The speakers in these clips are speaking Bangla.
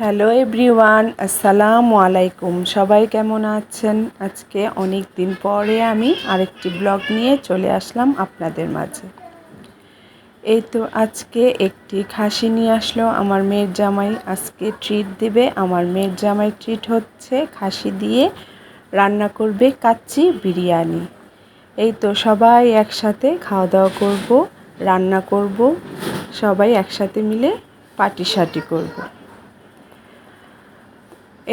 হ্যালো এভরিওয়ান, আসসালামু আলাইকুম। সবাই কেমন আছেন? আজকে অনেক দিন পরে আমি আরেকটি ব্লগ নিয়ে চলে আসলাম আপনাদের মাঝে। এই তো আজকে একটি খাসি নিয়ে আসলো আমার মেয়ের জামাই, আজকে ট্রিট দেবে। আমার মেয়ের জামাই ট্রিট হচ্ছে খাসি দিয়ে রান্না করবে কাচ্চি বিরিয়ানি। এই তো সবাই একসাথে খাওয়া দাওয়া করব, রান্না করব, সবাই একসাথে মিলে পার্টি করব।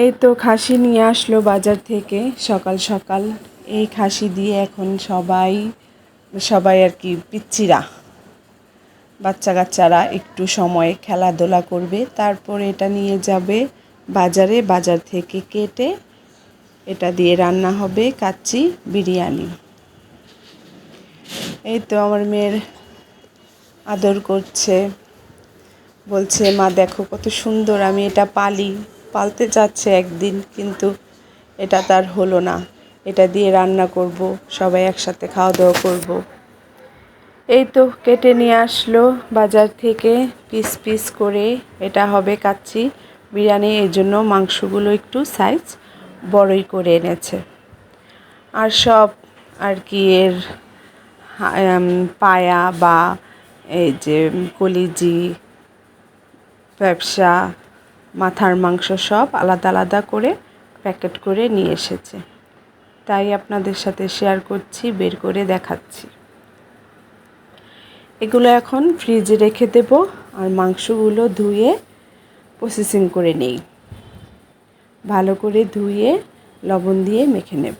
এই তো খাসি নিয়ে আসলো বাজার থেকে সকাল সকাল। এই খাসি দিয়ে এখন সবাই আর কি পিচ্চিরা বাচ্চা কাচ্চারা একটু সময় খেলাধুলা করবে, তারপর এটা নিয়ে যাবে বাজারে। বাজার থেকে কেটে এটা দিয়ে রান্না হবে কাচ্চি বিরিয়ানি। এই তো আমার মেয়ের আদর করছে, বলছে মা দেখো কত সুন্দর, আমি এটা পালতে চাচ্ছে একদিন, কিন্তু এটা তার হলো না। এটা দিয়ে রান্না করব, সবাই একসাথে খাওয়া দাওয়া করব। এই তো কেটে নিয়ে আসলো বাজার থেকে পিস পিস করে। এটা হবে কাচ্চি বিরিয়ানি, এর জন্য মাংসগুলো একটু সাইজ বড়ই করে এনেছে। আর সব আর কি এর পায়া বা এই যে কলিজি, ব্যবসা, মাথার মাংস সব আলাদা আলাদা করে প্যাকেট করে নিয়ে এসেছে, তাই আপনাদের সাথে শেয়ার করছি, বের করে দেখাচ্ছি। এগুলো এখন ফ্রিজে রেখে দেব, আর মাংসগুলো ধুয়ে প্রসেসিং করে নেই। ভালো করে ধুয়ে লবণ দিয়ে মেখে নেব।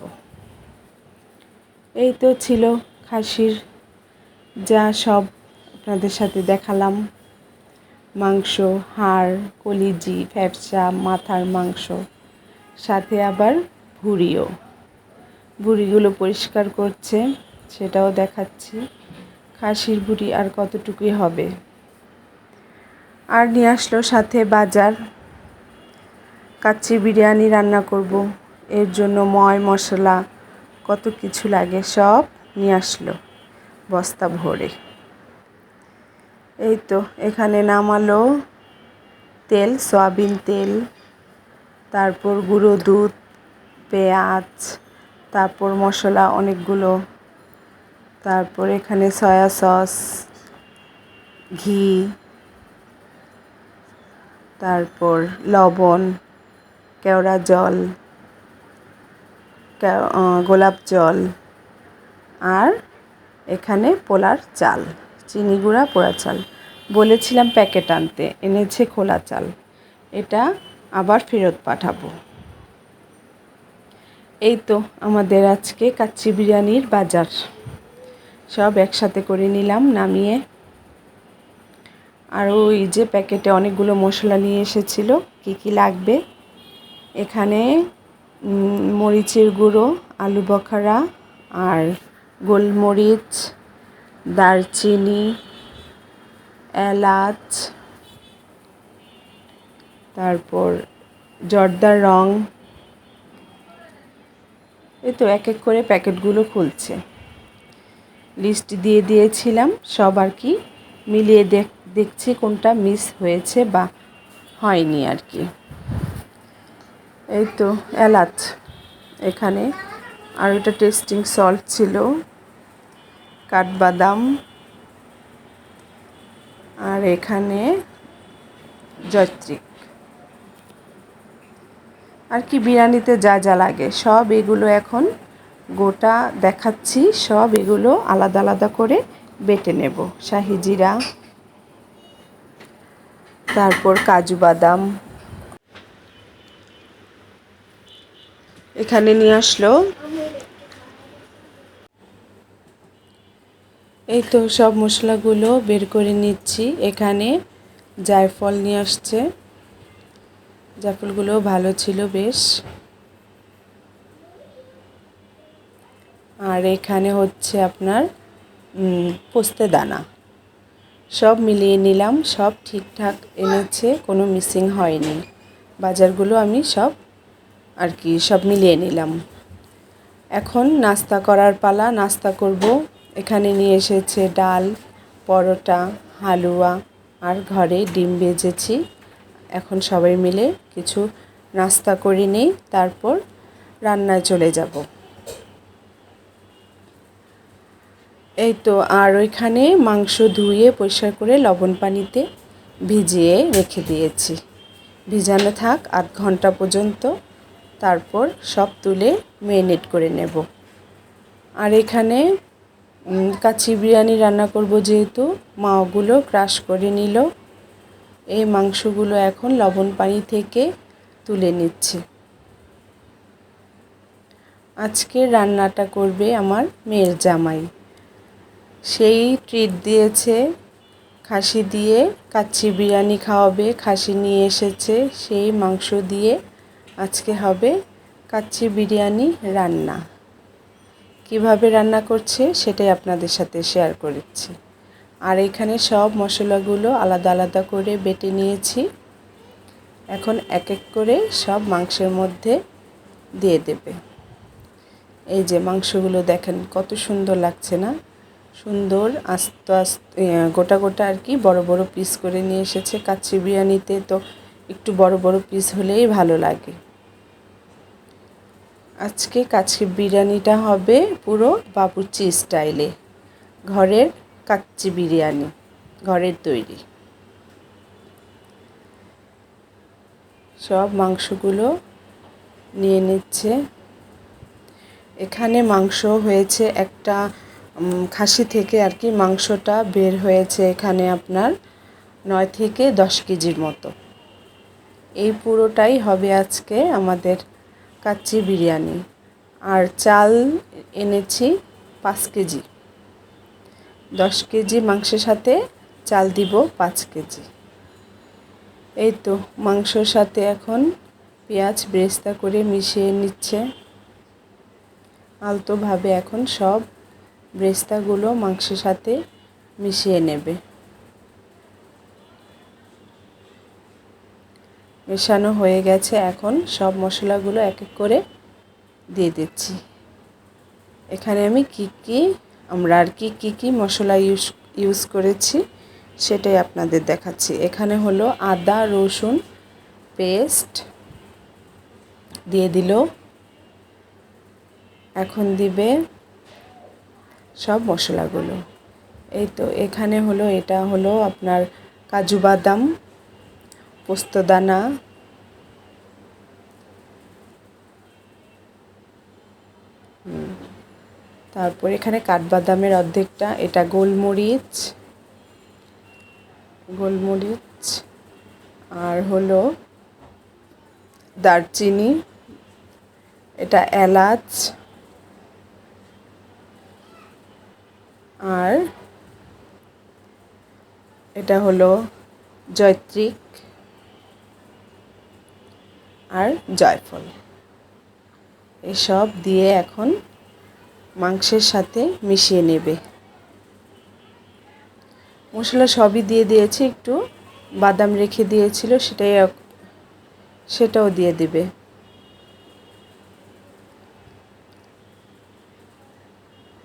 এই তো ছিল খাসির যা সব আপনাদের সাথে দেখালাম। মাংস, হাড়, কলিজি, ফ্যাপসা, মাথার মাংস, সাথে আবার ভুঁড়িগুলো পরিষ্কার করছে, সেটাও দেখাচ্ছি। খাসির ভুঁড়ি আর কতটুকুই হবে। আর নিয়ে আসলো সাথে বাজার, কাচ্চি বিরিয়ানি রান্না করব, এর জন্য মশলা কত কিছু লাগে, সব নিয়ে আসলো বস্তা ভরে। এই তো এখানে নামালো তেল, সয়াবিন তেল, তারপর গুঁড়ো দুধ, পেঁয়াজ, তারপর মশলা অনেকগুলো, তারপর এখানে সয়া সস, ঘি, তারপর লবণ, কেওড়া জল, গোলাপ জল, আর এখানে পোলার চাল, চিনি গুঁড়া, পোড়া চাল। বলেছিলাম প্যাকেট আনতে, এনেছে খোলা চাল, এটা আবার ফেরত পাঠাবো। এই তো আমাদের আজকে কাচ্চি বিরিয়ানির বাজার সব একসাথে করে নিলাম নামিয়ে। আর ওই যে প্যাকেটে অনেকগুলো মশলা নিয়ে এসেছিল, কি লাগবে এখানে মরিচের গুঁড়ো, আলু বখরা, আর গোলমরিচ, দারচিনি, এলাচ, তারপর জর্দার রং। এই তো এক এক করে প্যাকেটগুলো খুলছে। লিস্ট দিয়ে দিয়েছিলাম সব আর কি, মিলিয়ে দেখছি কোনটা মিস হয়েছে বা হয়নি আর কি। এই তো এলাচ এখানে, আর এটা টেস্টিং সল্ট ছিল, কাঠবাদাম, আর এখানে জয়ত্রী। আর কি বিরিয়ানিতে যা যা লাগে সব এগুলো এখন গোটা দেখাচ্ছি, সব এগুলো আলাদা আলাদা করে বেটে নেব। শাহি জিরা, তারপর কাজু বাদাম এখানে নিয়ে আসলো। এই তো সব মশলাগুলো বের করে নিচ্ছি। এখানে জায়ফল নিয়ে আসছে, জায়ফলগুলো ভালো ছিল বেশ। আর এখানে হচ্ছে আপনার পোস্তে দানা, সব মিলিয়ে নিলাম, সব ঠিকঠাক এনেছে, কোনো মিসিং হয়নি। বাজারগুলো আমি সব আর কি সব মিলিয়ে নিলাম। এখন নাস্তা করার পালা, নাস্তা করব। এখানে নিয়ে এসেছে ডাল, পরোটা, হালুয়া, আর ঘরে ডিম ভেজেছি, এখন সবাই মিলে কিছু নাস্তা করে নিই, তারপর রান্নায় চলে যাব। এই তো, আর ওইখানে মাংস ধুয়ে পরিষ্কার করে লবণ পানিতে ভিজিয়ে রেখে দিয়েছি। ভিজানো থাক আধ ঘন্টা পর্যন্ত, তারপর সব তুলে ম্যারিনেট করে নেব। আর এখানে কাচ্চি বিরিয়ানি রান্না করব, যেহেতু মাওগুলো ক্রাশ করে নিল। এই মাংসগুলো এখন লবণ পানি থেকে তুলে নিচ্ছি। আজকে রান্নাটা করবে আমার মেয়ের জামাই। সেই ট্রিট দিয়েছে, খাসি দিয়ে কাচ্চি বিরিয়ানি খাওয়াবে। খাসি নিয়ে এসেছে, সেই মাংস দিয়ে আজকে হবে কাচ্চি বিরিয়ানি রান্না। কিভাবে রান্না করছে সেটাই আপনাদের সাথে শেয়ার করেছি। আর এখানে সব মশলাগুলো আলাদা আলাদা করে বেটে নিয়েছি। এখন এক এক করে সব মাংসের মধ্যে দিয়ে দেবে। এই যে মাংসগুলো দেখেন কত সুন্দর লাগছে না? সুন্দর আস্তে আস্তে গোটা গোটা আর কি বড় বড় পিস করে নিয়ে এসেছে। কাচ্চি বিরিয়ানিতে তো একটু বড় বড় পিস হলেই ভালো লাগে। আজকে কাচ্চি বিরিয়ানিটা হবে পুরো বাবুর্চি স্টাইলে, ঘরের কাচ্চি বিরিয়ানি, ঘরের তৈরি। সব মাংসগুলো নিয়ে নিচ্ছে। এখানে মাংস হয়েছে একটা খাসি থেকে আর কি মাংসটা বের হয়েছে এখানে আপনার 9 থেকে 10 কেজির মতো। এই পুরোটাই হবে আজকে আমাদের কাচ্চি বিরিয়ানি। আর চাল এনেছি 5 কেজি। 10 কেজি মাংসের সাথে চাল দিব 5 কেজি। এই তো মাংসর সাথে এখন পেঁয়াজ বেরেস্তা করে মিশিয়ে নিচ্ছে। আলতোভাবে এখন সব বেরেস্তাগুলো মাংসের সাথে মিশিয়ে নেবে। মেশানো হয়ে গেছে, এখন সব মশলাগুলো এক এক করে দিয়ে দিচ্ছি। এখানে আমি আমরা আর কি মশলা ইউজ করেছি সেটাই আপনাদের দেখাচ্ছি। এখানে হলো আদা রসুন পেস্ট দিয়ে দিল। এখন দিবে সব মশলাগুলো। এই তো এখানে হলো, এটা হলো আপনার কাজু বাদাম, পোস্তদানা, তারপর এখানে কাঠবাদামের অর্ধেকটা, এটা গোলমরিচ, আর হলো দারচিনি, এটা এলাচ, আর এটা হলো জয়ত্রী আর জয়ফল। এসব দিয়ে এখন মাংসের সাথে মিশিয়ে নেবে। মশলা সবই দিয়ে দিয়েছি, একটু বাদাম রেখে দিয়েছিল সেটাও দিয়ে দেবে।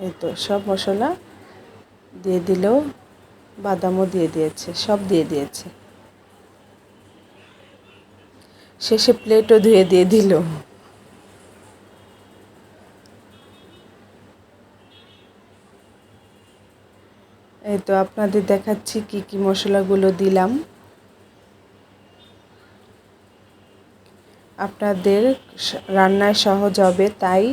এই তো সব মশলা দিয়ে দিল, বাদামও দিয়ে দিয়েছে, সব দিয়ে দিয়েছে। শেষে প্লেটও ধুয়ে দিয়ে দিল। এই তো আপনাদের দেখাচ্ছি কি মশলাগুলো দিলাম। আপনাদের রান্নায় সহজ হবে, তাই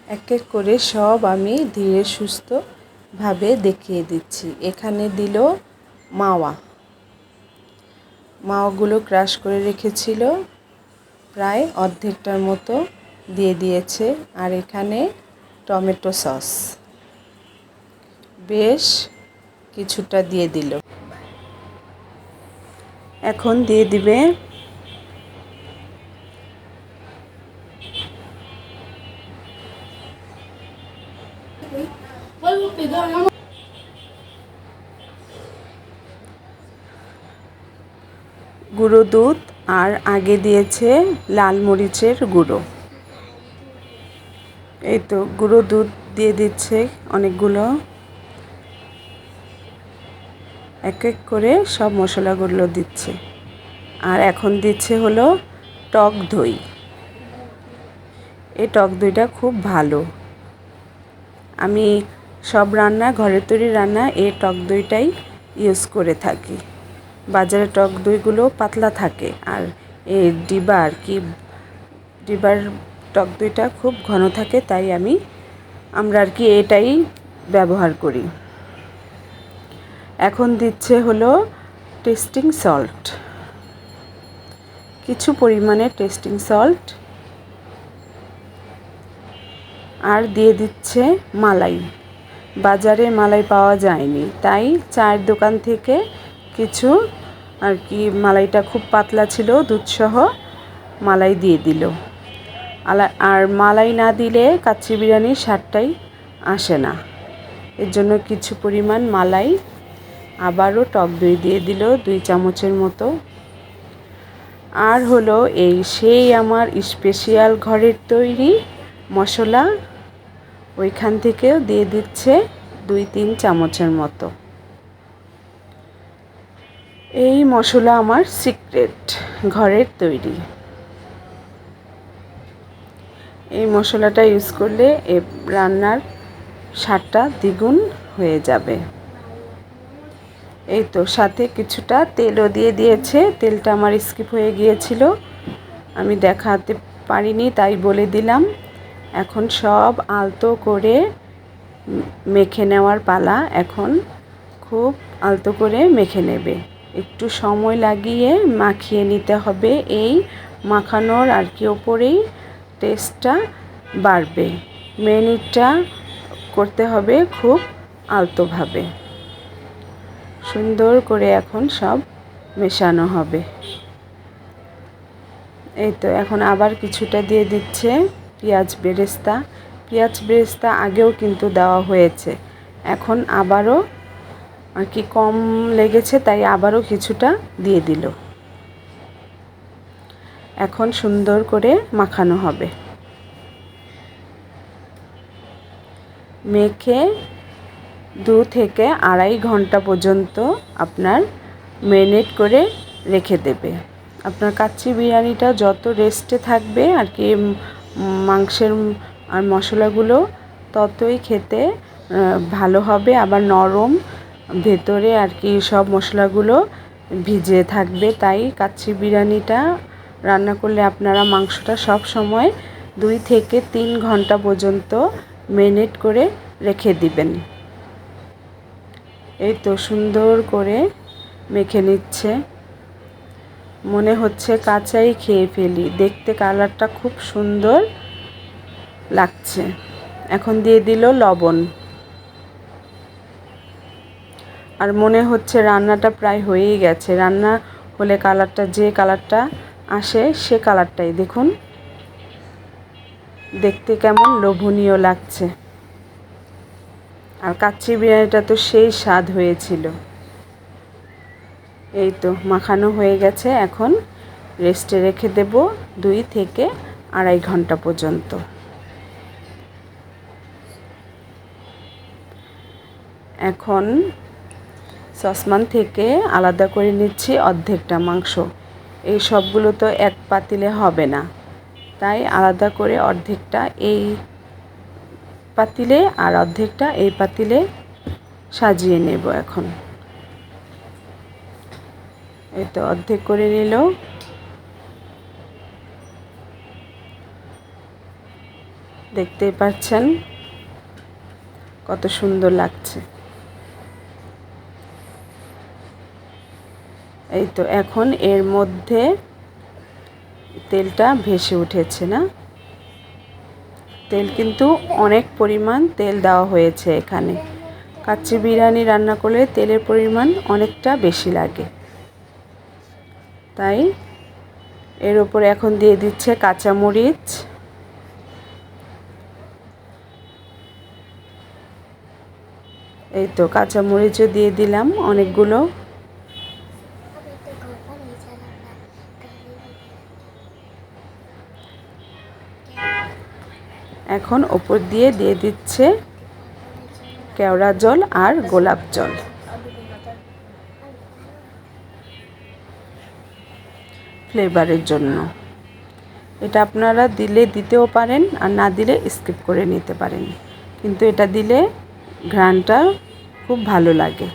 এক এক করে সব আমি ধীরে সুস্থভাবে দেখিয়ে দিচ্ছি। এখানে দিল মাওয়াগুলো ক্রাশ করে রেখেছিল, প্রায় অর্ধেকটার মতো দিয়ে দিয়েছে। আর এখানে টমেটো সস বেশ কিছুটা দিয়ে দিল। এখন দিয়ে দিবে গুঁড়ো দুধ, আর আগে দিয়েছে লাল মরিচের গুঁড়ো। এই তো গুঁড়ো দুধ দিয়ে দিচ্ছে অনেকগুলো। এক এক করে সব মশলাগুলো দিচ্ছে। আর এখন দিচ্ছে হলো টক দই। এই টক দইটা খুব ভালো। আমি সব রান্না, ঘরের তৈরি রান্না এই টক দইটাই ইউজ করে থাকি। বাজারে টক দইগুলো পাতলা থাকে, আর এই ডিবার টক দইটা খুব ঘন থাকে, তাই আমরা আর কি এটাই ব্যবহার করি। এখন দিচ্ছে হলো টেস্টিং সল্ট, কিছু পরিমাণে টেস্টিং সল্ট, আর দিয়ে দিচ্ছে মালাই। বাজারে মালাই পাওয়া যায়নি, তাই চায়ের দোকান থেকে কিছু আর কি, মালাইটা খুব পাতলা ছিল, দুধসহ মালাই দিয়ে দিল। আর মালাই না দিলে কাচ্চি বিরিয়ানির স্বাদটাই আসে না। এর জন্য কিছু পরিমাণ মালাই, আবারও টক দই দিয়ে দিল 2 চামচের মতো। আর হলো এই সেই আমার স্পেশাল ঘরের তৈরি মশলা, ওইখান থেকেও দিয়ে দিচ্ছে 2-3 চামচের মতো। এই মশলা আমার সিক্রেট, ঘরের তৈরি। এই মশলাটা ইউজ করলে রান্নার স্বাদটা দ্বিগুণ হয়ে যাবে। এই তো সাথে কিছুটা তেলও দিয়ে দিয়েছে। তেলটা আমার স্কিপ হয়ে গিয়েছিল, আমি দেখাতে পারিনি, তাই বলে দিলাম। এখন সব আলতো করে মেখে নেওয়ার পালা। এখন খুব আলতো করে মেখে নেবে, একটু সময় লাগিয়ে মাখিয়ে নিতে হবে। এই মাখানোর আর কি ওপরেই টেস্টটা বাড়বে। ম্যারিনেটটা করতে হবে খুব আলতোভাবে। সুন্দর করে এখন সব মেশানো হবে। এই তো এখন আবার কিছুটা দিয়ে দিচ্ছে পেঁয়াজ বেরেস্তা। পেঁয়াজ বেরেস্তা আগেও কিন্তু দেওয়া হয়েছে, এখন আবারও আর কি কম লেগেছে, তাই আবারও কিছুটা দিয়ে দিল। এখন সুন্দর করে মাখানো হবে। মেখে 2 থেকে 2.5 ঘন্টা পর্যন্ত আপনার ম্যারিনেট করে রেখে দেবে। আপনার কাচ্চি বিরিয়ানিটা যত রেস্টে থাকবে আর কি, মাংসের আর মশলাগুলো ততই খেতে ভালো হবে, আবার নরম ভেতরে আর কি সব মশলাগুলো ভিজে থাকবে। তাই কাচ্চি বিরিয়ানিটা রান্না করলে আপনারা মাংসটা সব সময় 2 থেকে 3 ঘন্টা পর্যন্ত ম্যারিনেট করে রেখে দিবেন। এই তো সুন্দর করে মেখে নিচ্ছে, মনে হচ্ছে কাঁচাই খেয়ে ফেলি, দেখতে কালারটা খুব সুন্দর লাগছে। এখন দিয়ে দিল লবণ, আর মনে হচ্ছে রান্নাটা প্রায় হয়েই গেছে। রান্না হলে কালারটা, যে কালারটা আসে সে কালারটাই দেখুন, দেখতে কেমন লোভনীয় লাগছে। আর কাচ্চি বিরিয়ানিটা তো সেই স্বাদ হয়েছিল। এই তো মাখানো হয়ে গেছে, এখন রেস্টে রেখে দেব 2 থেকে 2.5 ঘন্টা পর্যন্ত। এখন সসপ্যান থেকে আলাদা করে নিচ্ছি অর্ধেকটা মাংস। এই সবগুলো তো এক পাতিলে হবে না, তাই আলাদা করে অর্ধেকটা এই পাতিলে আর অর্ধেকটা এই পাতিলে সাজিয়ে নেব। এখন এই তো অর্ধেক করে নিল। দেখতেই পাচ্ছেন কত সুন্দর লাগছে। এই তো এখন এর মধ্যে তেলটা ভেসে উঠেছে না, তেল কিন্তু অনেক পরিমাণ তেল দেওয়া হয়েছে এখানে। কাচ্চি বিরিয়ানি রান্না করলে তেলের পরিমাণ অনেকটা বেশি লাগে, তাই এর উপরে এখন দিয়ে দিচ্ছে কাঁচামরিচ। এই তো কাঁচামরিচও দিয়ে দিলাম অনেকগুলো। এখন ওপর দিয়ে দিচ্ছে কেওড়া জল আর গোলাপ জল। ফ্লেভারের জন্য। এটা আপনারা দিলে দিতেও পারেন, আর না দিলে স্কিপ করে নিতে পারেন, কিন্তু এটা দিলে ঘ্রাণটা খুব ভালো লাগে।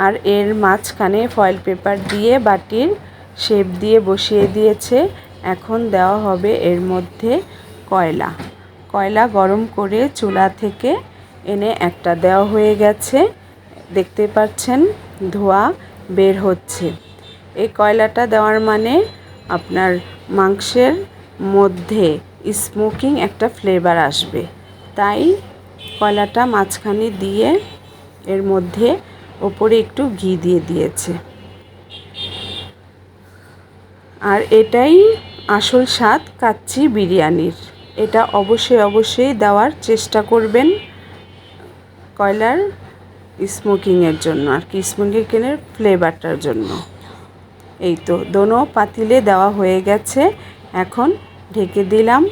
আর এর মাঝখানে ফয়েল পেপার দিয়ে বাটির শেপ দিয়ে বসিয়ে দিয়েছে। এখন দেওয়া হবে এর মধ্যে কয়লা গরম করে চুলা থেকে এনে একটা দেওয়া হয়ে গেছে, দেখতে পাচ্ছেন ধোঁয়া বের হচ্ছে। এই কয়লাটা দেওয়ার মানে আপনার মাংসের মধ্যে স্মোকিং একটা ফ্লেভার আসবে, তাই কয়লাটা মাঝখানে দিয়ে এর মধ্যে ওপরে একটু ঘি দিয়ে দিয়েছে। আর এটাই আসল স্বাদ কাচ্চি বিরিয়ানির। এটা অবশ্যই দেওয়ার চেষ্টা করবেন কয়লার স্মোকিংয়ের জন্য, আর কি স্মোকিংয়ের ফ্লেভারটার জন্য। এই তো দোনো পাতিলে দেওয়া হয়ে গেছে, এখন ঢেকে দিলাম।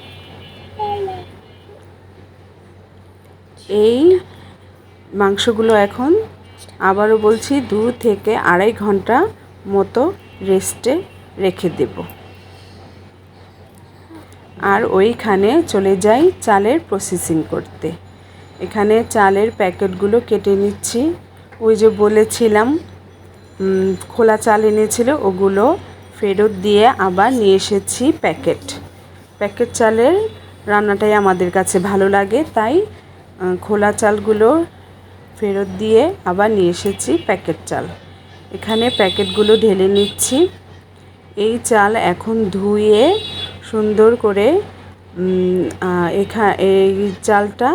এই মাংসগুলো এখন আবারও বলছি 2 থেকে 2.5 ঘন্টা মতো রেস্টে রেখে দেব। আর ওইখানে চলে যাই চালের প্রসেসিং করতে। এখানে চালের প্যাকেটগুলো কেটে নিচ্ছি। ওই যে বলেছিলাম খোলা চাল এনেছিল, ওগুলো ফেরত দিয়ে আবার নিয়ে এসেছি প্যাকেট চালের রান্নাটাই আমাদের কাছে ভালো লাগে, তাই খোলা চালগুলো ফেরত দিয়ে আবার নিয়ে এসেছি প্যাকেট চাল। এখানে প্যাকেটগুলো ঢেলে নিচ্ছি। এই চাল এখন ধুয়ে সুন্দর করে এই চালটা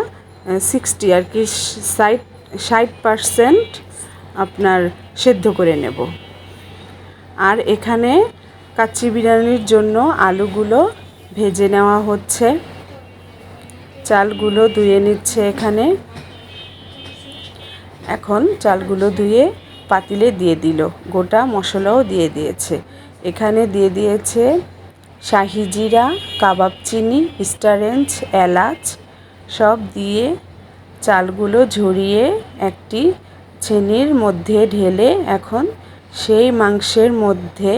60 আর কি 60% আপনার সেদ্ধ করে নেব। আর এখানে কাচ্চি বিরিয়ানির জন্য আলুগুলো ভেজে নেওয়া হচ্ছে। চালগুলো ধুয়ে নিচ্ছে এখানে। এখন চালগুলো ধুয়ে পাতিলে দিয়ে দিল, গোটা মশলাও দিয়ে দিয়েছে। এখানে দিয়ে দিয়েছে শাহি জিরা, কাবাব চিনি, স্টারেঞ্জ, এলাচ সব দিয়ে চালগুলো ঝরিয়ে একটি ছেনির মধ্যে ঢেলে এখন সেই মাংসের মধ্যে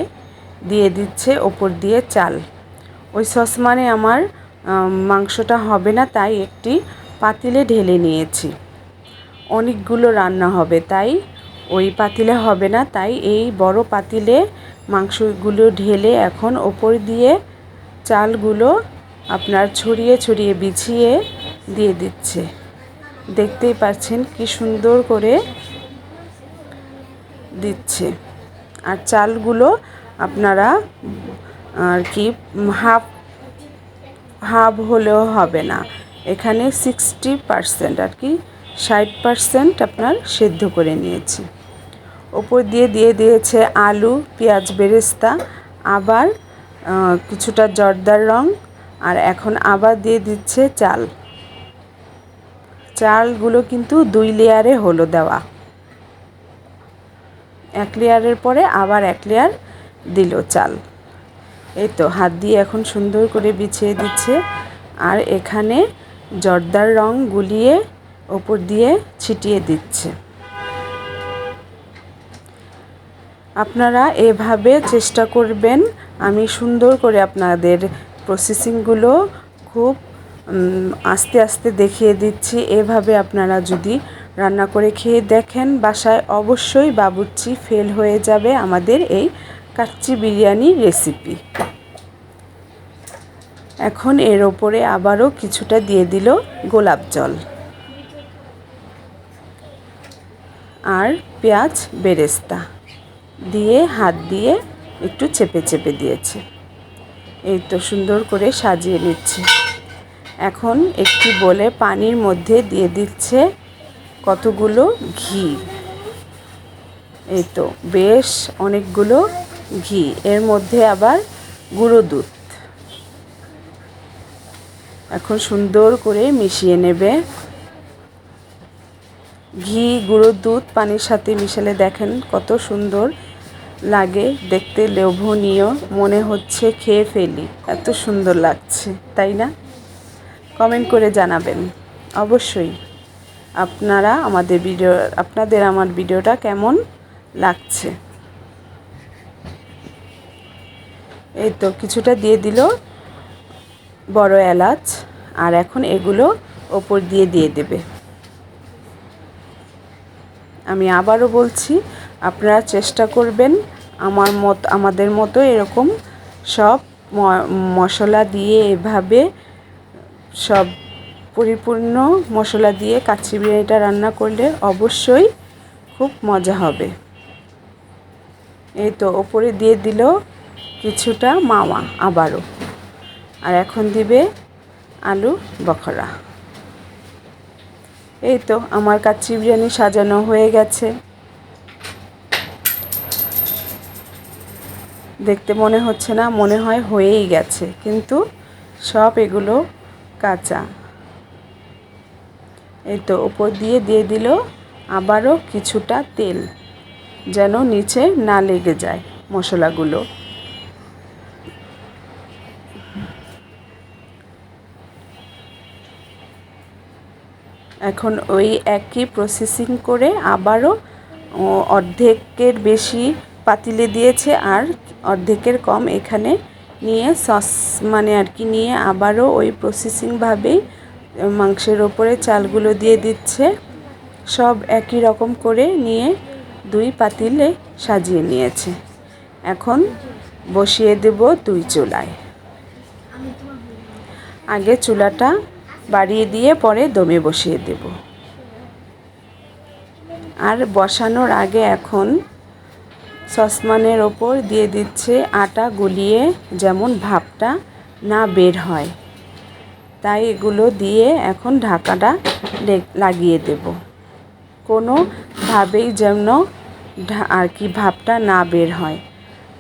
দিয়ে দিচ্ছে ওপর দিয়ে চাল। ওই সসপ্যানে আমার মাংসটা হবে না, তাই একটি পাতিলে ঢেলে নিয়েছি। অনেকগুলো রান্না হবে, তাই ওই পাতিলে হবে না, তাই এই বড় পাতিলে মাংসগুলো ঢেলে এখন ওপর দিয়ে চালগুলো আপনার ছড়িয়ে বিছিয়ে দিয়ে দিচ্ছে। দেখতেই পাচ্ছেন কি সুন্দর করে দিচ্ছে। আর চালগুলো আপনারা আর কি হাফ হলেও হবে না, এখানে 60% আর কি 60% আপনার সেদ্ধ করে নিয়েছি। ওপর দিয়ে দিয়েছে আলু, পেঁয়াজ বেরেস্তা, আবার কিছুটা জর্দার রং, আর এখন আবার দিয়ে দিচ্ছে চালগুলো কিন্তু 2 লেয়ারে হলো দেওয়া। 1 লেয়ারের পরে আবার 1 লেয়ার দিল চাল। এই তো হাত দিয়ে এখন সুন্দর করে বিছিয়ে দিচ্ছে, আর এখানে জর্দার রং গুলিয়ে ওপর দিয়ে ছিটিয়ে দিচ্ছে। আপনারা এভাবে চেষ্টা করবেন। আমি সুন্দর করে আপনাদের প্রসেসিংগুলো খুব আস্তে আস্তে দেখিয়ে দিচ্ছি। এভাবে আপনারা যদি রান্না করে খেয়ে দেখেন বাসায়, অবশ্যই বাবুর্চি ফেল হয়ে যাবে আমাদের এই কাচ্চি বিরিয়ানি রেসিপি। এখন এর ওপরে আবারও কিছুটা দিয়ে দিল গোলাপ জল আর পেঁয়াজ বেরেস্তা দিয়ে হাত দিয়ে একটু চেপে দিয়েছে। এই তো সুন্দর করে সাজিয়ে নিচ্ছে। এখন একটি বলে পানির মধ্যে দিয়ে দিচ্ছে কতগুলো ঘি। এই তো বেশ অনেকগুলো ঘি, এর মধ্যে আবার গুঁড়ো দুধ। এখন সুন্দর করে মিশিয়ে নেবে। ঘি, গুঁড়ো দুধ পানির সাথে মিশালে দেখেন কত সুন্দর লাগে দেখতে, লোভনীয় মনে হচ্ছে খেয়ে ফেলি, এত সুন্দর লাগছে, তাই না? কমেন্ট করে জানাবেন অবশ্যই আপনাদের আমার ভিডিওটা কেমন লাগছে। এই তো কিছুটা দিয়ে দিল বড় এলাচ, আর এখন এগুলো ওপর দিয়ে দেবে। আমি আবারও বলছি, আপনারা চেষ্টা করবেন আমাদের মতো এরকম সব মশলা দিয়ে এভাবে সব পরিপূর্ণ মশলা দিয়ে কাচ্চি বিরিয়ানিটা রান্না করলে অবশ্যই খুব মজা হবে। এই তো ওপরে দিয়ে দিল কিছুটা মাওয়া আবারও, আর এখন দিবে আলু বখরা। এই তো আমার কাচ্চি বিরিয়ানি সাজানো হয়ে গেছে। দেখতে মনে হচ্ছে না, মনে হয় হয়েই গেছে, কিন্তু সব এগুলো কাঁচা। এই তো ওপর দিয়ে দিল আবারও কিছুটা তেল, যেন নিচে না লেগে যায় মশলাগুলো। এখন ওই একই প্রসেসিং করে আবারও অর্ধেকের বেশি পাতিলে দিয়েছে, আর অর্ধেকের কম এখানে নিয়ে সস আর কি নিয়ে আবারও ওই প্রসেসিংভাবেই মাংসের ওপরে চালগুলো দিয়ে দিচ্ছে। সব একই রকম করে নিয়ে 2 পাতিলে সাজিয়ে নিয়েছে। এখন বসিয়ে দেব 2 চুলায়। আগে চুলাটা বাড়িয়ে দিয়ে পরে দমে বসিয়ে দেব। আর বসানোর আগে এখন সসপ্যানের ওপর দিয়ে দিচ্ছে আটা গুলিয়ে, যেমন ভাপটা না বের হয়, তাই এগুলো দিয়ে এখন ঢাকাটা লাগিয়ে দেব। কোনোভাবেই যেন আর কি ভাপটা না বের হয়।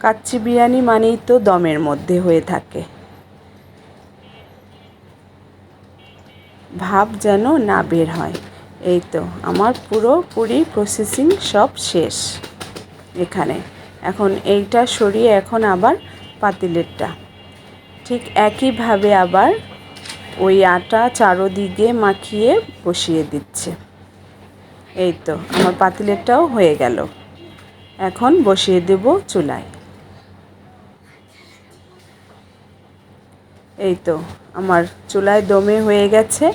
কাচ্চি বিরিয়ানি মানেই তো দমের মধ্যে হয়ে থাকে, ভাপ যেন না বের হয়। এই তো আমার পুরোপুরি প্রসেসিং সব শেষ এখানে। এখন এইটা সরিয়ে এখন আবার পাতিলেরটা ঠিক একইভাবে আবার ওই আটা চারোদিকে মাখিয়ে বসিয়ে দিচ্ছে। এই তো আমার পাতিলেরটাও হয়ে গেল। এখন বসিয়ে দেব চুলায়। এই তো আমার চুলায় দমে হয়ে গেছে।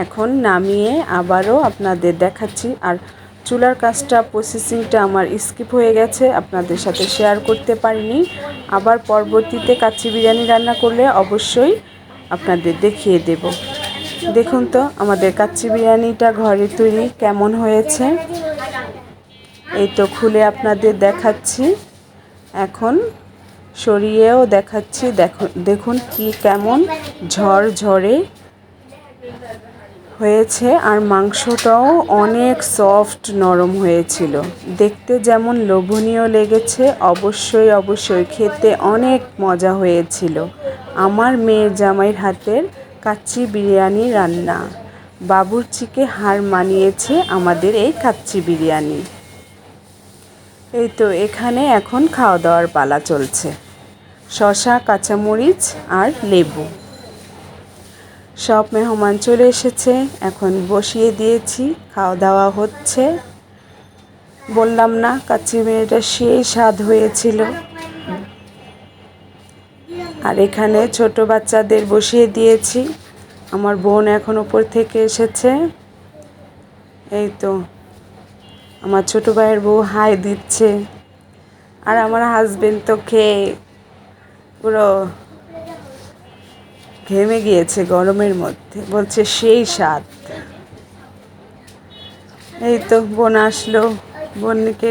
এখন নামিয়ে আবারও আপনাদের দেখাচ্ছি। আর চুলার কাজটা প্রসেসিংটা আমার স্কিপ হয়ে গেছে, আপনাদের সাথে শেয়ার করতে পারিনি। আবার পরবর্তীতে কাচ্চি বিরিয়ানি রান্না করলে অবশ্যই আপনাদের দেখিয়ে দেব। দেখুন তো আমাদের কাচ্চি বিরিয়ানিটা ঘরে তৈরি কেমন হয়েছে। এই তো খুলে আপনাদের দেখাচ্ছি, এখন সরিয়েও দেখাচ্ছি। দেখুন কি কেমন ঝরঝরে হয়েছে, আর মাংসটাও অনেক সফট নরম হয়েছিল। দেখতে যেমন লোভনীয় লেগেছে, অবশ্যই খেতে অনেক মজা হয়েছিল। আমার মেয়ের জামাইয়ের হাতের কাচ্চি বিরিয়ানি রান্না বাবুর্চিকে হার মানিয়েছে আমাদের এই কাচ্চি বিরিয়ানি। এই তো এখানে এখন খাওয়া দাওয়ার পালা চলছে। শসা, কাঁচামরিচ আর লেবু, সব মেহমান চলে এসেছে। এখন বসিয়ে দিয়েছি, খাওয়া দাওয়া হচ্ছে। বললাম না কাচ্চি বিরিয়ানিটা সেই স্বাদ হয়েছিল। আর এখানে ছোট বাচ্চাদের বসিয়ে দিয়েছি। আমার বোন এখন উপর থেকে এসেছে। এই তো আমার ছোট ভাইয়ের বউ হাই দিচ্ছে, আর আমার হাজবেন্ড তো খেয়ে পুরো ঘেমে গিয়েছে গরমের মধ্যে, বলছে সেই স্বাদ। এই তো বোন আসলো, বোনকে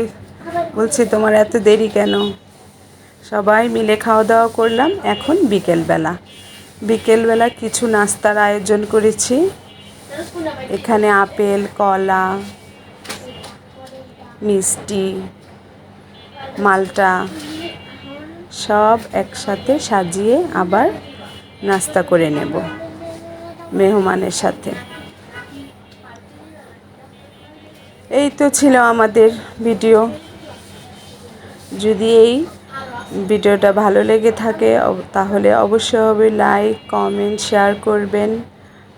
বলছি তোমার এত দেরি কেন। সবাই মিলে খাওয়া দাওয়া করলাম। এখন বিকেলবেলা কিছু নাস্তার আয়োজন করেছি। এখানে আপেল, কলা, মিষ্টি, মালটা সব একসাথে সাজিয়ে আবার নাস্তা করে নেব মেহমানের সাথে। এই তো ছিল আমাদের ভিডিও। যদি এই ভিডিওটা ভালো লেগে থাকে তাহলে অবশ্যই লাইক, কমেন্ট, শেয়ার করবেন।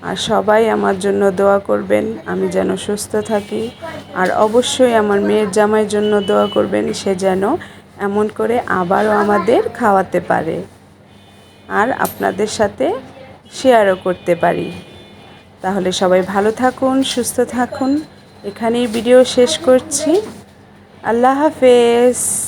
আর সবাই আমার জন্য দোয়া করবেন, আমি যেন সুস্থ থাকি। আর অবশ্যই আমার মেয়ের জামাইয়ের জন্য দোয়া করবেন, সে যেন এমন করে আবারও আমাদের খাওয়াতে পারে আর আপনাদের সাথে শেয়ারও করতে পারি। তাহলে সবাই ভালো থাকুন, সুস্থ থাকুন। এখানেই ভিডিও শেষ করছি। আল্লাহ হাফেজ।